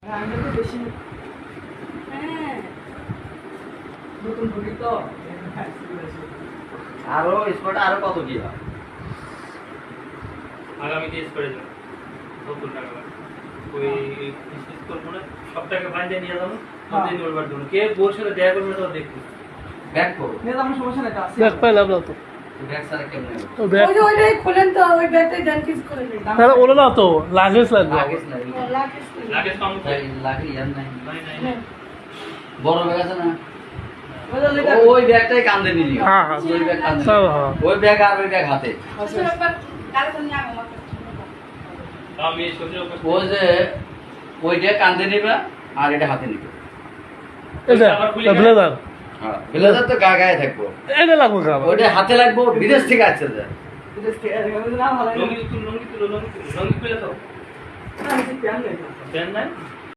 আমি তো বেশি হ্যাঁ নতুন ঢুকি তো আরো স্পট আরো কত কি হয় আগামীতে স্পটে যাবো নতুন টাকা ওই বিজনেস করবো না সব টাকা বাইরে নিয়ে যাবো মধ্যে নিয়ে জন্য কে বোর সাথে দেখা করবে তো দেখবো ব্যাক করো নিয়ে আমার সমস্যা নাই তো আছে ব্যাগ পাইলাম না তো ব্যাক সারা কেমনে ও ব্যাগ ওই যে ওইটাই খোলেন তো ওই ব্যাগটাই ডান কিস করে দিন তাহলে ওলো না তো লাগেজ লাগবে লাগেজ নাই লাগে কম লাগে ইয়ার নাই নাই নাই বড় ব্যাগ আছে না ওই যে লেখা ওই ব্যাগটাই কান্দে নিলি হ্যাঁ, হ্যাঁ। ওই ব্যাগ কান্দে সব হ্যাঁ। ওই ব্যাগ আর ওই ব্যাগ হাতে আমি সোজা ওই যে ওইটা কান্দে নিবে আর এটা হাতে নিবে এই যে ব্লেজার হ্যাঁ ব্লেজার তো গায়ে থাকবো এটা লাগবে খাবার ওইটা হাতে লাগবো বিদেশ থেকে আসছে যে না ভালো লঙ্গি তুলো লঙ্গি তুলো লঙ্গি তুলো লঙ্গি পেলে তো আমি প্যান নাই প্যান নাই